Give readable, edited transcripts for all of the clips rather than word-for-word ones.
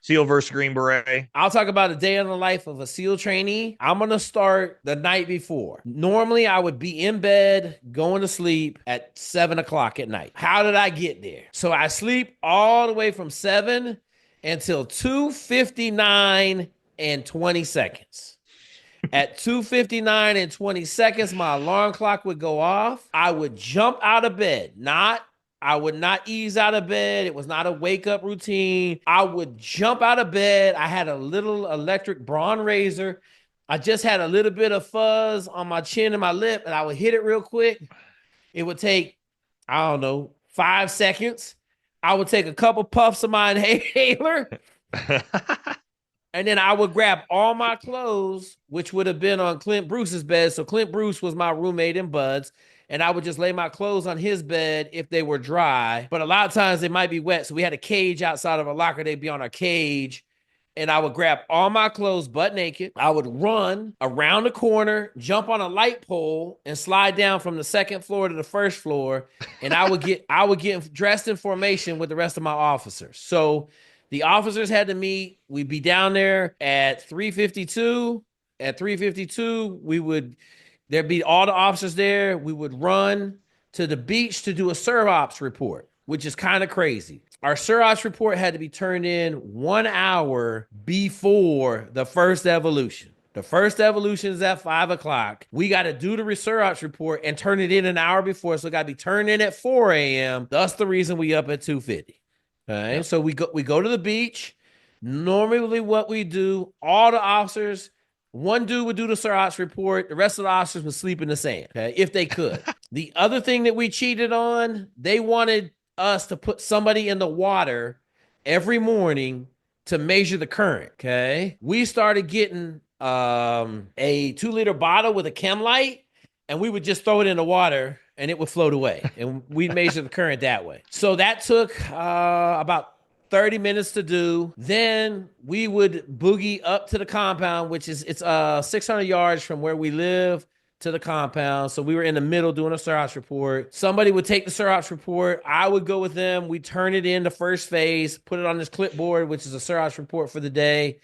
SEAL versus Green Beret. I'll talk about a day in the life of a SEAL trainee. I'm going to start the night before. Normally, I would be in bed, going to sleep at 7 o'clock at night. How did I get there? So I sleep all the way from 7 until 2:59 and 20 seconds. At 2:59 and 20 seconds, my alarm clock would go off. I would jump out of bed. I would not ease out of bed. It was not a wake up routine. I would jump out of bed. I had a little electric brawn razor. I just had a little bit of fuzz on my chin and my lip, and I would hit it real quick. It would take, I don't know, 5 seconds. I would take a couple puffs of my inhaler. And then I would grab all my clothes, which would have been on Clint Bruce's bed. So Clint Bruce was my roommate in Buds. And I would just lay my clothes on his bed if they were dry. But a lot of times they might be wet. So we had a cage outside of a locker. They'd be on our cage. And I would grab all my clothes butt naked. I would run around the corner, jump on a light pole, and slide down from the second floor to the first floor. And I would get dressed in formation with the rest of my officers. So the officers had to meet. We'd be down there at 3:52. At 3:52, there'd be all the officers there. We would run to the beach to do a SIROPS report, which is kind of crazy. Our SIROPS report had to be turned in 1 hour before the first evolution. The first evolution is at 5 o'clock. We got to do the SIROPS report and turn it in an hour before. So it got to be turned in at 4 a.m. That's the reason we up at 2:50. All right. Yep. So we go to the beach. Normally, what we do, all the officers, one dude would do the SIROPS report. The rest of the officers would sleep in the sand, okay, if they could. The other thing that we cheated on, they wanted us to put somebody in the water every morning to measure the current. Okay. We started getting a 2-liter bottle with a chem light, and we would just throw it in the water and it would float away. And we'd measure the current that way. So that took about 30 minutes to do. Then we would boogie up to the compound, which is it's 600 yards from where we live to the compound. So we were in the middle doing a SIROPS report. Somebody would take the SIROPS report. I would go with them. We turn it in the first phase, put it on this clipboard, which is a SIROPS report for the day.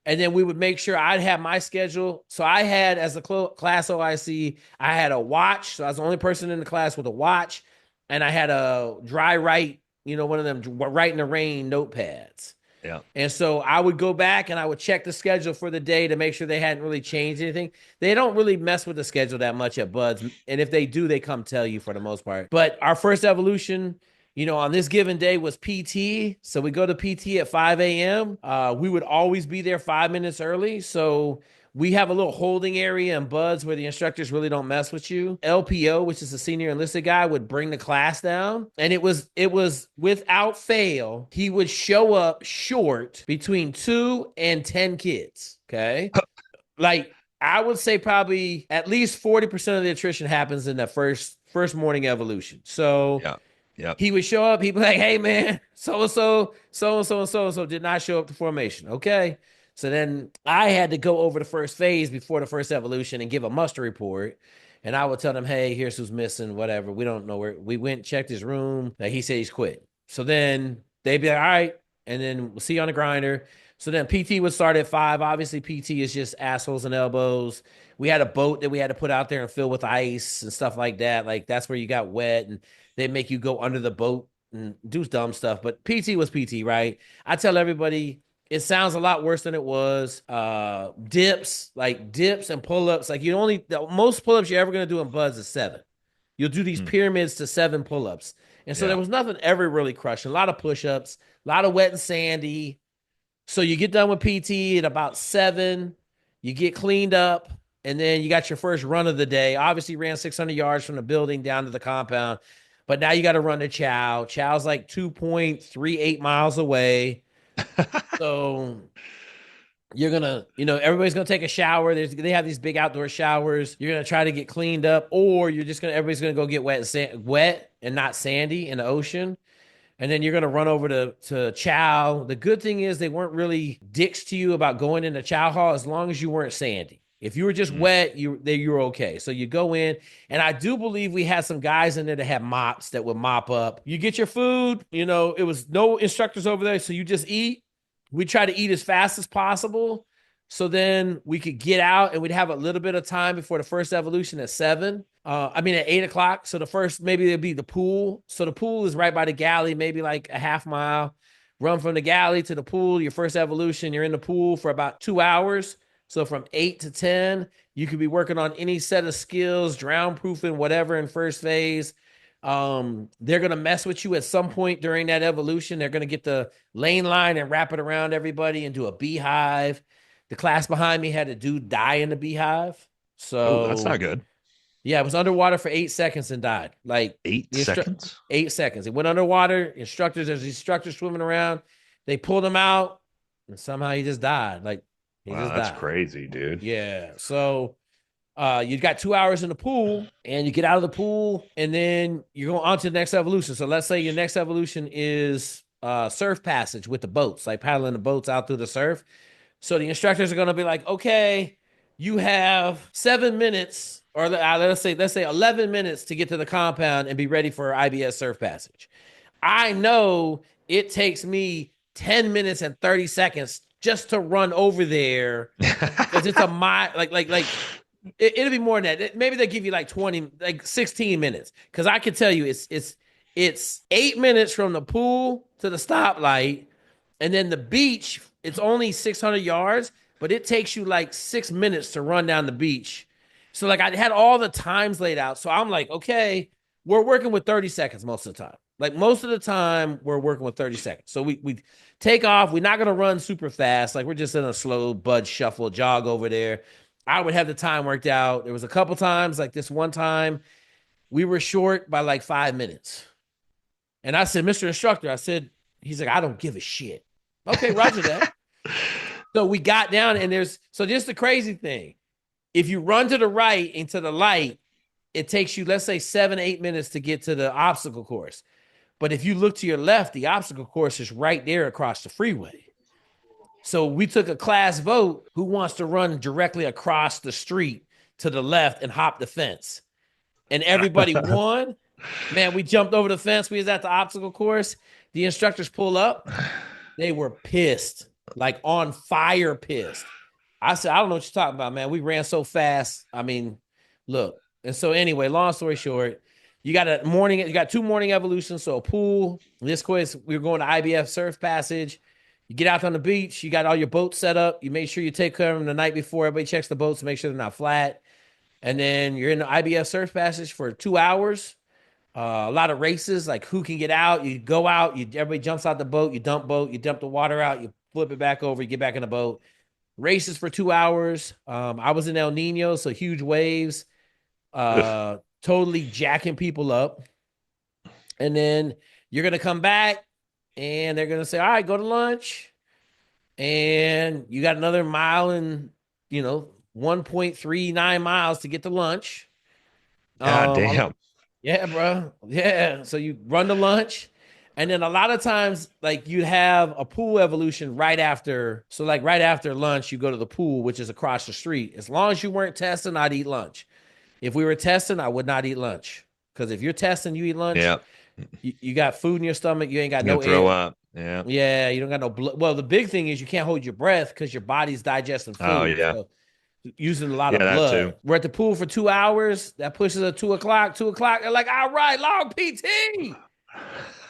And then we would make sure I'd have my schedule. So I had, as a class OIC, I had a watch. So I was the only person in the class with a watch. And I had a dry write, one of them write in the rain notepads. Yeah. And so I would go back and I would check the schedule for the day to make sure they hadn't really changed anything. They don't really mess with the schedule that much at Buds. And if they do, they come tell you for the most part. But our first evolution, on this given day was PT. So we go to PT at 5 a.m. We would always be there 5 minutes early. So we have a little holding area in Buds where the instructors really don't mess with you. LPO, which is a senior enlisted guy, would bring the class down. And it was without fail, he would show up short between 2 and 10 kids. Okay. Like I would say probably at least 40% of the attrition happens in that first morning evolution. So yeah. Yep. He would show up. He'd be like, hey, man, so-and-so, so-and-so, and so-and-so did not show up to formation. Okay. So then I had to go over the first phase before the first evolution and give a muster report. And I would tell them, hey, here's who's missing, whatever. We don't know where. We went, checked his room. Like he said he's quit. So then they'd be like, all right. And then we'll see you on the grinder. So then PT would start at 5. Obviously, PT is just assholes and elbows. We had a boat that we had to put out there and fill with ice and stuff like that. Like that's where you got wet and they make you go under the boat and do dumb stuff. But PT was PT, right? I tell everybody it sounds a lot worse than it was. Dips and pull-ups. Like the most pull-ups you're ever going to do in Buds is 7. You'll do these pyramids to 7 pull-ups. And so there was nothing ever really crushing. A lot of push-ups, a lot of wet and sandy. So you get done with PT at about 7. You get cleaned up. And then you got your first run of the day. Obviously, you ran 600 yards from the building down to the compound. But now you got to run to Chow. Chow's like 2.38 miles away. So you're going to, everybody's going to take a shower. They have these big outdoor showers. You're going to try to get cleaned up, or everybody's going to go get wet and not sandy in the ocean. And then you're going to run over to Chow. The good thing is they weren't really dicks to you about going into Chow Hall as long as you weren't sandy. If you were just wet, you were okay. So you go in, and I do believe we had some guys in there that had mops that would mop up. You get your food, it was no instructors over there, so you just eat. we try to eat as fast as possible. So then we could get out and we'd have a little bit of time before the first evolution at 7. I mean, at 8 o'clock. So the first, maybe it'd be the pool. So the pool is right by the galley, maybe like a half mile. Run from the galley to the pool. Your first evolution, you're in the pool for about 2 hours. So from 8 to 10, you could be working on any set of skills, drown proofing, whatever in first phase. They're going to mess with you at some point during that evolution. They're going to get the lane line and wrap it around everybody and do a beehive. The class behind me had a dude die in the beehive. Oh, that's not So good. yeah, it was underwater for 8 seconds and died. Like 8 seconds? 8 seconds. It went underwater. Instructors, there's instructors swimming around. They pulled him out, and somehow he just died. Like he Wow, just that's died. crazy, dude. Yeah. So you got 2 hours in the pool, and you get out of the pool, and then you're going on to the next evolution. So let's say your next evolution is surf passage with the boats, like paddling the boats out through the surf. So the instructors are going to be like, okay, you have 7 minutes, or let's say 11 minutes to get to the compound and be ready for IBS surf passage. I know it takes me 10 minutes and 30 seconds just to run over there because it's a mile, it'll be more than that. Maybe they give you like 20, like 16 minutes. Because I can tell you it's 8 minutes from the pool to the stoplight, and then the beach, it's only 600 yards, but it takes you like 6 minutes to run down the beach. So like I had all the times laid out. So I'm like, okay, we're working with 30 seconds most of the time. Like most of the time, we're working with 30 seconds. So we take off. We're not gonna run super fast. Like we're just in a slow bud shuffle jog over there. I would have the time worked out. There was a couple times, like this one time, we were short by like 5 minutes. And I said, Mr. Instructor, I said, he's like, I don't give a shit. Okay, Roger that. So we got down, and so just the crazy thing. If you run to the right and to the light, it takes you, let's say, 7, 8 minutes to get to the obstacle course. But if you look to your left, the obstacle course is right there across the freeway. So we took a class vote who wants to run directly across the street to the left and hop the fence. And everybody won. Man, we jumped over the fence. We was at the obstacle course. The instructors pull up. They were pissed, like on fire pissed. I said, I don't know what you're talking about, man. We ran so fast. I mean, look. And so anyway, long story short, you got 2 morning evolutions. So a pool. This course, we were going to IBF surf passage. You get out on the beach, you got all your boats set up. You make sure you take care of them the night before. Everybody checks the boats to make sure they're not flat. And then you're in the IBF surf passage for 2 hours. A lot of races, like who can get out. You go out, everybody jumps out the boat, you dump the water out, you flip it back over, you get back in the boat. Races for 2 hours. I was in El Nino, so huge waves, totally jacking people up. And then you're gonna come back, and they're gonna say, "All right, go to lunch." And you got another mile and 1.39 miles to get to lunch. God damn. Yeah, bro. Yeah. So you run to lunch. And then a lot of times, like you'd have a pool evolution right after. So, like right after lunch, you go to the pool, which is across the street. As long as you weren't testing, I'd eat lunch. If we were testing, I would not eat lunch. Because if you're testing, you eat lunch, Yeah. you got food in your stomach, you ain't got You're no gonna throw air. up. Yeah. Yeah, you don't got no blood. Well, the big thing is you can't hold your breath because your body's digesting Oh food. yeah. So using a lot Yeah, of that too. blood. We're at the pool for 2 hours. That pushes at 2 o'clock. 2 o'clock. They're like, all right, long PT.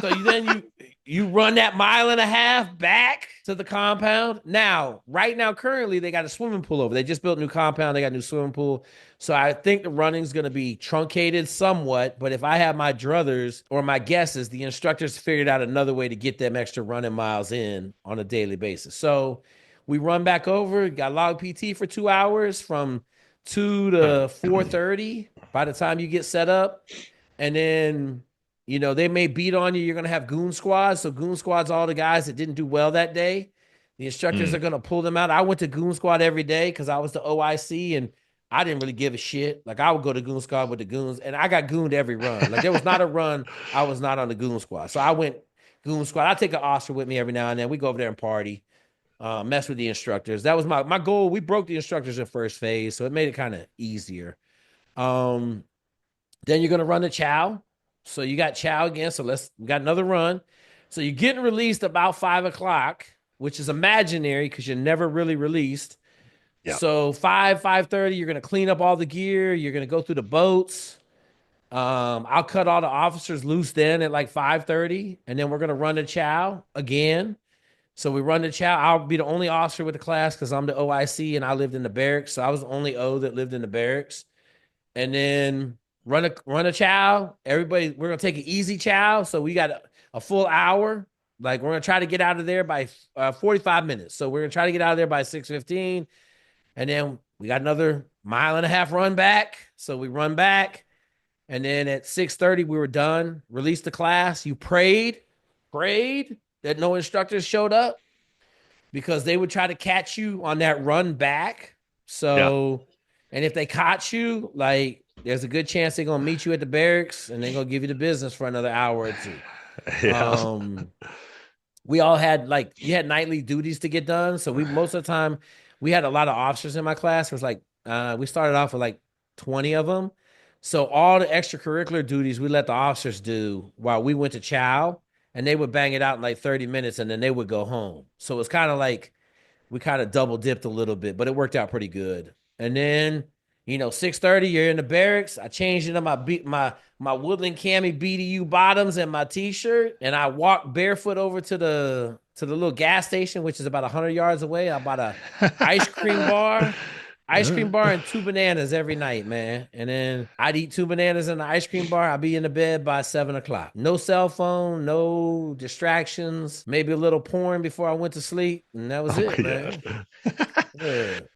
So you run that mile and a half back to the compound. Now, right now, currently, they got a swimming pool over. They just built a new compound. They got a new swimming pool. So I think the running's going to be truncated somewhat. But if I have my druthers or my guesses, the instructors figured out another way to get them extra running miles in on a daily basis. So we run back over, got log PT for 2 hours from 2 to 4:30 by the time you get set up. And then they may beat on you. You're going to have Goon Squad. So Goon Squad's all the guys that didn't do well that day. The instructors are going to pull them out. I went to Goon Squad every day because I was the OIC, and I didn't really give a shit. Like I would go to Goon Squad with the goons, and I got gooned every run. Like there was not a run I was not on the Goon Squad. So I went Goon Squad. I take an Oscar with me every now and then. We go over there and party, mess with the instructors. That was my goal. We broke the instructors in first phase, so it made it kind of easier. Then you're going to run the chow. So you got chow again. So we got another run. So you're getting released about 5 o'clock. which is imaginary because you're never really released. Yeah. So 5:30, you're gonna clean up all the gear. You're gonna go through the boats. I'll cut all the officers loose then at like 5:30, and then we're gonna run the chow again. So we run the chow. I'll be the only officer with the class because I'm the OIC and I lived in the barracks. So I was the only O that lived in the barracks. And then run a chow. Everybody, we're gonna take an easy chow. So we got a full hour. Like we're gonna try to get out of there by 45 minutes. So we're gonna try to get out of there by 6:15. And then we got another mile and a half run back. So we run back. And then at 6:30, we were done, released the class. You prayed that no instructors showed up because they would try to catch you on that run back. Yeah. So, and if they caught you, like there's a good chance they're gonna meet you at the barracks and they're gonna give you the business for another hour or two. Yeah. We all had like you had nightly duties to get done. So we most of the time we had a lot of officers in my class. It was like we started off with like 20 of them. So all the extracurricular duties we let the officers do while we went to chow, and they would bang it out in like 30 minutes and then they would go home. So it's kind of like we kind of double dipped a little bit, but it worked out pretty good. And then, 6:30, you're in the barracks. I changed into my Woodland Cami BDU bottoms and my t-shirt, and I walked barefoot over to the little gas station, which is about 100 yards away. I bought a ice cream bar. Ice cream bar and 2 bananas every night, man. And then I'd eat 2 bananas in the ice cream bar. I'd be in the bed by 7 o'clock. No cell phone, no distractions, maybe a little porn before I went to sleep. And that was Oh it, my man. God. Yeah.